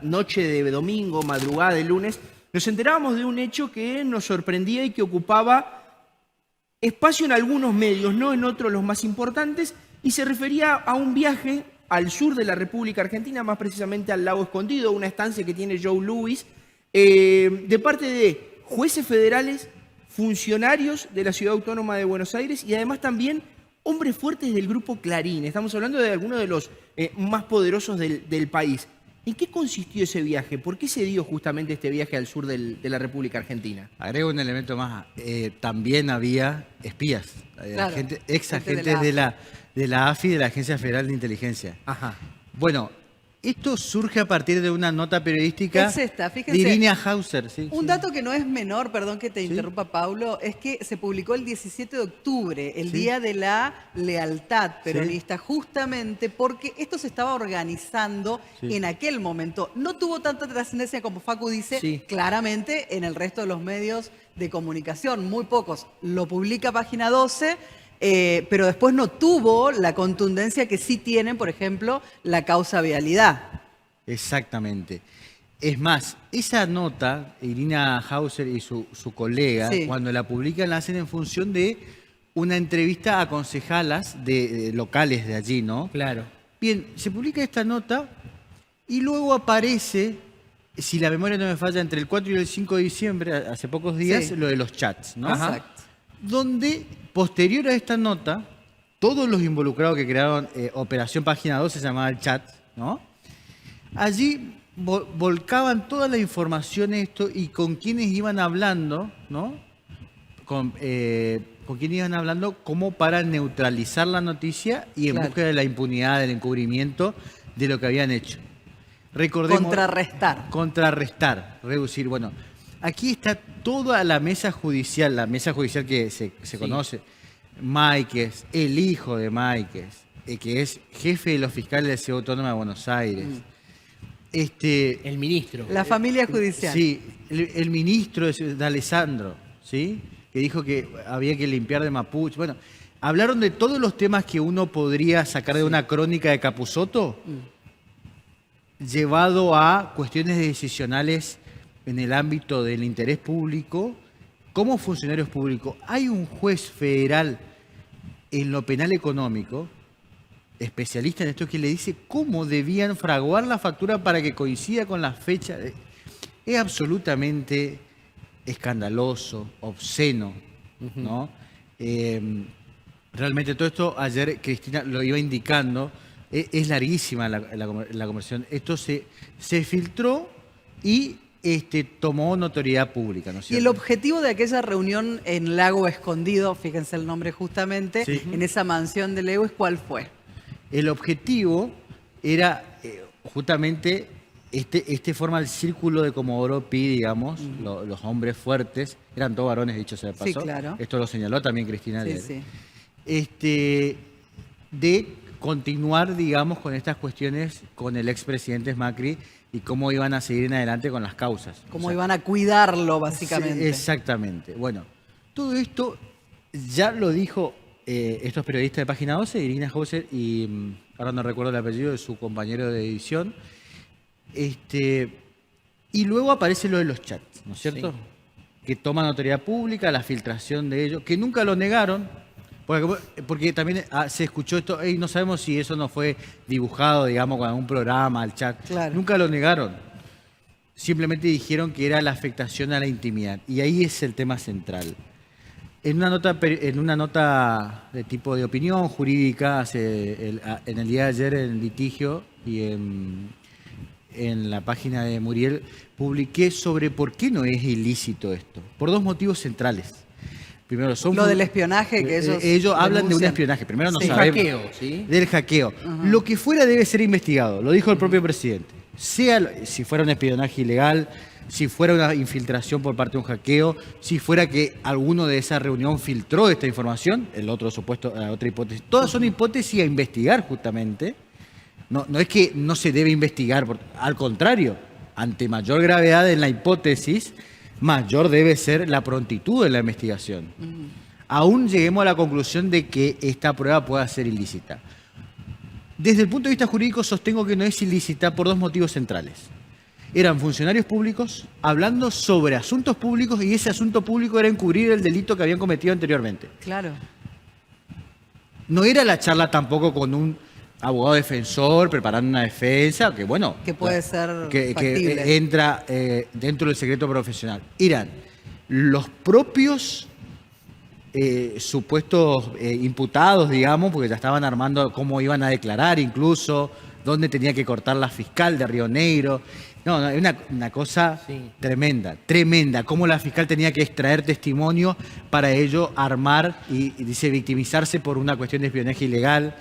noche de domingo, madrugada de lunes, nos enterábamos de un hecho que nos sorprendía y que ocupaba espacio en algunos medios, no en otros los más importantes, y se refería a un viaje al sur de la República Argentina, más precisamente al Lago Escondido, una estancia que tiene Joe Louis, de parte de jueces federales, funcionarios de la Ciudad Autónoma de Buenos Aires y además también hombres fuertes del grupo Clarín. Estamos hablando de algunos de los más poderosos del país. ¿En qué consistió ese viaje? ¿Por qué se dio justamente este viaje al sur de la República Argentina? Agrego un elemento más. También había espías, Claro, ex agentes de la AFI, de la Agencia Federal de Inteligencia. Ajá. Bueno, esto surge a partir de una nota periodística Es esta, fíjense. de Irina Hauser. Sí, Un sí. dato que no es menor, perdón que te interrumpa, Paulo, es que se publicó el 17 de octubre, el Día de la Lealtad Peronista, justamente porque esto se estaba organizando en aquel momento. No tuvo tanta trascendencia como Facu dice, claramente en el resto de los medios de comunicación, muy pocos. Lo publica Página 12. Pero después no tuvo la contundencia que sí tienen, por ejemplo, la causa vialidad. Exactamente. Es más, esa nota, Irina Hauser y su colega, cuando la publican, la hacen en función de una entrevista a concejalas locales de allí, ¿no? Claro. Bien, se publica esta nota y luego aparece, si la memoria no me falla, entre el 4 y el 5 de diciembre, hace pocos días, lo de los chats, ¿no? Exacto. Donde, posterior a esta nota, todos los involucrados que crearon Operación Página 12, se llamaba el chat, ¿no? Allí volcaban toda la información y con quienes iban hablando, ¿no? Con quienes iban hablando como para neutralizar la noticia y en búsqueda de la impunidad, del encubrimiento de lo que habían hecho. Recordemos, contrarrestar, reducir. Bueno, aquí está toda la mesa judicial que se conoce. Máiquez, el hijo de Máiquez, que es jefe de los fiscales de la Ciudad Autónoma de Buenos Aires. El ministro. La familia judicial. Sí, el ministro de Alessandro, ¿sí? Que dijo que había que limpiar de Mapuche. Bueno, hablaron de todos los temas que uno podría sacar de una crónica de Capusotto, llevado a cuestiones decisionales en el ámbito del interés público, como funcionarios públicos. Hay un juez federal en lo penal económico, especialista en esto, que le dice cómo debían fraguar la factura para que coincida con la fecha. Es absolutamente escandaloso, obsceno, ¿no? Realmente todo esto, ayer Cristina lo iba indicando, es larguísima la conversación. Esto se filtró y tomó notoriedad pública, ¿no es cierto? Y el objetivo de aquella reunión en Lago Escondido, fíjense el nombre justamente, en esa mansión de Lewis, ¿cuál fue? El objetivo era justamente forma el círculo de Comodoro Pi, digamos, los hombres fuertes, eran todos varones, dicho sea de paso. Sí, claro. Esto lo señaló también Cristina. Sí. De continuar, digamos, con estas cuestiones con el expresidente Macri y cómo iban a seguir en adelante con las causas. Cómo iban a cuidarlo, básicamente. Sí, exactamente. Bueno, todo esto ya lo dijo estos periodistas de Página 12, Irina Hauser y ahora no recuerdo el apellido de su compañero de edición. Y luego aparece lo de los chats, ¿no es cierto? Sí. Que toman notoriedad pública, la filtración de ellos, que nunca lo negaron, porque también se escuchó esto, no sabemos si eso no fue dibujado, digamos, con algún programa, el chat. Claro. Nunca lo negaron. Simplemente dijeron que era la afectación a la intimidad. Y ahí es el tema central. En una nota de tipo de opinión jurídica, en el día de ayer, en el litigio y en la página de Muriel, publiqué sobre por qué no es ilícito esto. Por dos motivos centrales. Primero, lo del espionaje que ellos hablan de un espionaje. Primero no sabemos. Hackeo, ¿sí? Del hackeo. Lo que fuera debe ser investigado, lo dijo el propio presidente. Sea si fuera un espionaje ilegal, si fuera una infiltración por parte de un hackeo, si fuera que alguno de esa reunión filtró esta información, la otra hipótesis. Todas son hipótesis a investigar justamente. No es que no se debe investigar, al contrario, ante mayor gravedad en la hipótesis, mayor debe ser la prontitud de la investigación. Aún lleguemos a la conclusión de que esta prueba pueda ser ilícita. Desde el punto de vista jurídico sostengo que no es ilícita por dos motivos centrales. eran funcionarios públicos hablando sobre asuntos públicos y ese asunto público era encubrir el delito que habían cometido anteriormente. Claro. No era la charla tampoco con un abogado defensor preparando una defensa, que bueno... Que puede ser que factible. entra dentro del secreto profesional. Eran los propios supuestos imputados, digamos, porque ya estaban armando cómo iban a declarar incluso, dónde tenía que cortar la fiscal de Río Negro. No, es una cosa tremenda, tremenda. Cómo la fiscal tenía que extraer testimonio para ello armar y dice, victimizarse por una cuestión de espionaje ilegal.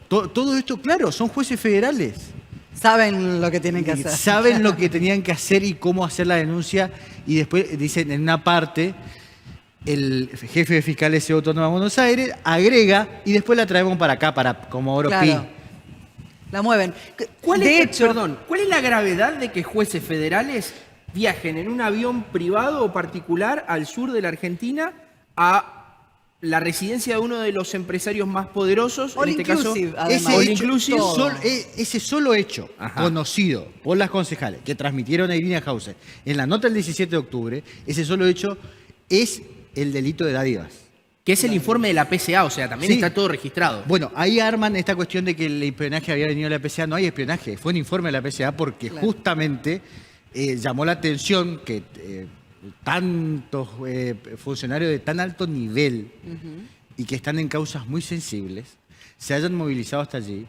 Todo esto, claro, son jueces federales. Saben lo que tienen que hacer. Saben lo que tenían que hacer y cómo hacer la denuncia. Y después dicen en una parte, el jefe de fiscales de Autónoma de Buenos Aires agrega y después la traemos para acá, para Comodoro Pi. Claro. La mueven. ¿Cuál De es, hecho, perdón, ¿cuál es la gravedad de que jueces federales viajen en un avión privado o particular al sur de la Argentina a la residencia de uno de los empresarios más poderosos, All en este caso, inclusive, además. All Ese, hecho, inclusive? ese solo hecho Ajá. conocido por las concejales que transmitieron a Irina Hauser en la nota del 17 de octubre, ese solo hecho es el delito de dádivas. Que es el informe de la PCA, o sea, también Sí. está todo registrado. Bueno, ahí arman esta cuestión de que el espionaje había venido de la PCA. No hay espionaje, fue un informe de la PCA porque Claro. justamente llamó la atención que tantos funcionarios de tan alto nivel y que están en causas muy sensibles se hayan movilizado hasta allí.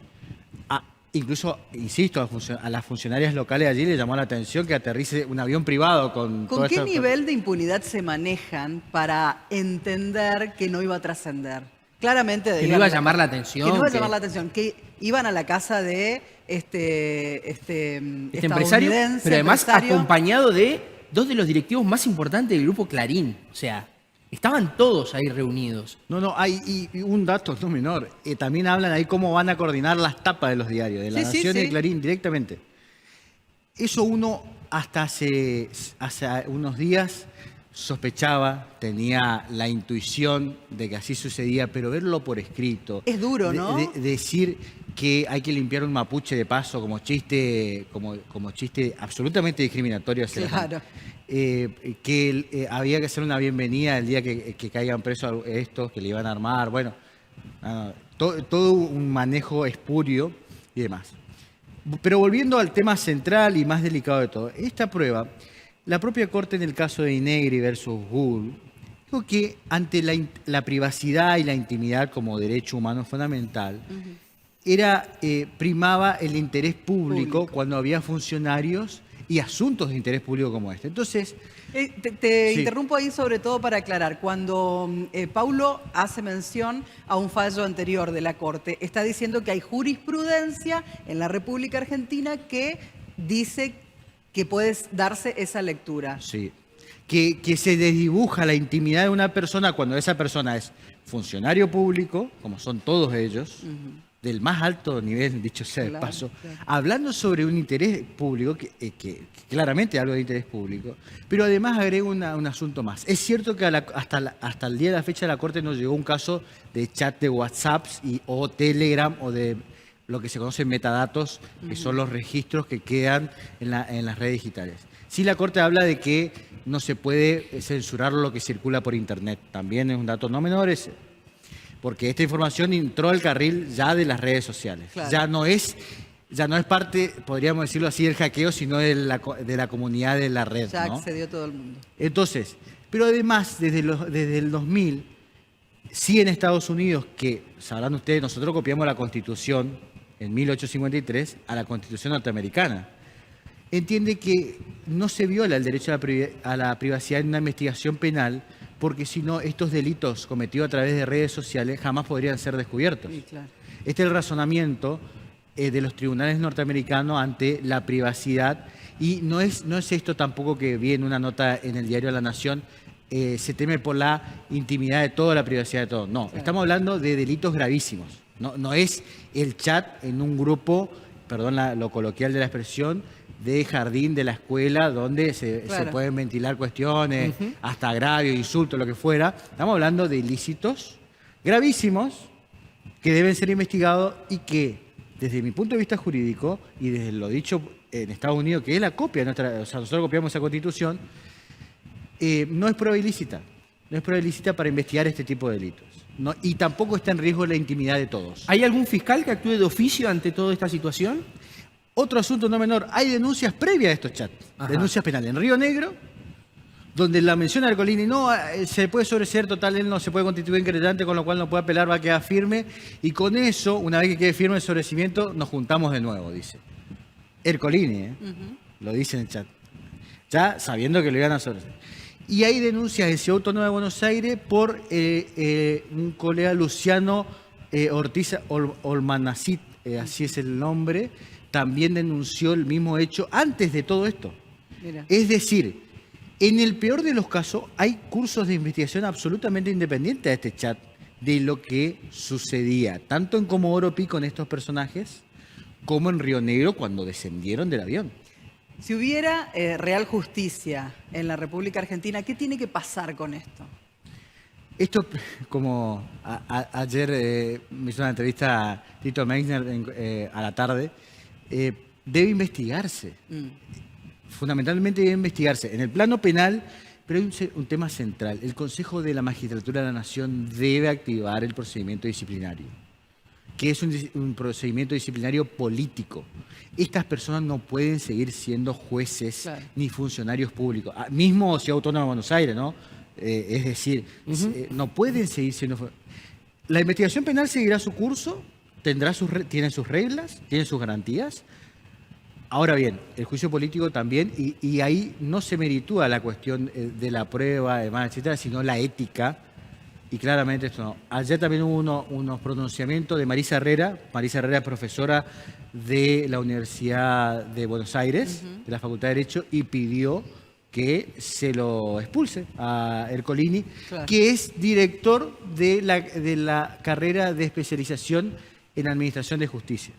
Incluso, insisto, a las funcionarias locales allí les llamó la atención que aterrice un avión privado con... ¿con toda qué esta- nivel de impunidad se manejan para entender que no iba a trascender? Claramente Que no iba a llamar la atención, Que no iba a que- llamar la atención. Que iban a la casa de este Este empresario, estadounidense pero además empresario. acompañado de dos de los directivos más importantes del grupo Clarín. O sea, estaban todos ahí reunidos. No, hay y un dato no menor. También hablan ahí cómo van a coordinar las tapas de los diarios, de La Sí, sí, Nación y sí. de Clarín directamente. Eso uno hasta hace unos días sospechaba, tenía la intuición de que así sucedía, pero verlo por escrito. Es duro, ¿no? Decir que hay que limpiar un mapuche de paso como chiste, como chiste absolutamente discriminatorio hacia la gente. Claro. Que había que hacer una bienvenida el día que caigan presos estos, que le iban a armar, bueno, todo un manejo espurio y demás. Pero volviendo al tema central y más delicado de todo, esta prueba, la propia Corte en el caso de Inegri versus Google, dijo que ante la privacidad y la intimidad como derecho humano fundamental, primaba el interés público cuando había funcionarios y asuntos de interés público como este. Entonces, Te Sí. interrumpo ahí sobre todo para aclarar. Cuando Paulo hace mención a un fallo anterior de la Corte, está diciendo que hay jurisprudencia en la República Argentina que dice que puede darse esa lectura. sí, que se desdibuja la intimidad de una persona cuando esa persona es funcionario público, como son todos ellos, del más alto nivel, dicho sea de Claro, paso, claro. hablando sobre un interés público, que claramente hablo de interés público, pero además agrego un asunto más. Es cierto que hasta el día de la fecha de la Corte nos llegó un caso de chat de WhatsApp o Telegram o de lo que se conoce metadatos, que son los registros que quedan en las redes digitales. Sí, la Corte habla de que no se puede censurar lo que circula por Internet. También es un dato no menor ese. Porque esta información entró al carril ya de las redes sociales. Claro. Ya no es parte, podríamos decirlo así, del hackeo, sino de la comunidad de la red. Ya ¿no? accedió todo el mundo. Entonces, pero además, desde el 2000, sí en Estados Unidos, que sabrán ustedes, nosotros copiamos la Constitución en 1853 a la Constitución norteamericana. Entiende que no se viola el derecho a la privacidad en una investigación penal, porque si no, estos delitos cometidos a través de redes sociales jamás podrían ser descubiertos. Sí, claro. Este es el razonamiento de los tribunales norteamericanos ante la privacidad, y no es esto tampoco que vi en una nota en el diario La Nación, se teme por la intimidad de todo, la privacidad de todo. No, estamos hablando de delitos gravísimos. No es el chat en un grupo, perdón lo coloquial de la expresión, de jardín de la escuela donde se pueden ventilar cuestiones, hasta agravios, insultos, lo que fuera. Estamos hablando de ilícitos gravísimos que deben ser investigados y que, desde mi punto de vista jurídico y desde lo dicho en Estados Unidos, que es la copia de nuestra, o sea, nosotros copiamos esa Constitución, no es prueba ilícita. No es prueba ilícita para investigar este tipo de delitos. No, y tampoco está en riesgo la intimidad de todos. ¿Hay algún fiscal que actúe de oficio ante toda esta situación? Otro asunto no menor, hay denuncias previas a estos chats, Ajá. denuncias penales. En Río Negro, donde la menciona Ercolini, no, se puede sobreseer, total, él no se puede constituir en querellante, con lo cual no puede apelar, va a quedar firme. Y con eso, una vez que quede firme el sobrecimiento, nos juntamos de nuevo, dice. Ercolini, lo dice en el chat. Ya sabiendo que lo iban a sobreseer. Y hay denuncias en Ciudad Autónoma de Buenos Aires por un colega Luciano Ortiz Olmanacit, así es el nombre, también denunció el mismo hecho antes de todo esto. Mira. Es decir, en el peor de los casos hay cursos de investigación absolutamente independientes a este chat de lo que sucedía, tanto en Comodoro Pi con estos personajes, como en Río Negro cuando descendieron del avión. Si hubiera real justicia en la República Argentina, ¿qué tiene que pasar con esto? Esto, como ayer me hizo una entrevista a Tito Meissner a la tarde, debe investigarse. Fundamentalmente debe investigarse en el plano penal, pero hay un tema central. El Consejo de la Magistratura de la Nación debe activar el procedimiento disciplinario, que es un procedimiento disciplinario político. Estas personas no pueden seguir siendo jueces ni funcionarios públicos. Mismo Ciudad Autónoma de Buenos Aires, ¿no? Es decir, no pueden seguir siendo... La investigación penal seguirá su curso, tiene sus reglas, tiene sus garantías. Ahora bien, el juicio político también, y ahí no se meritúa la cuestión de la prueba, además, etcétera, sino la ética. Y claramente esto no. Ayer también hubo unos pronunciamientos de Marisa Herrera. Marisa Herrera es profesora de la Universidad de Buenos Aires, de la Facultad de Derecho, y pidió que se lo expulse a Ercolini, que es director de la carrera de especialización en Administración de Justicia.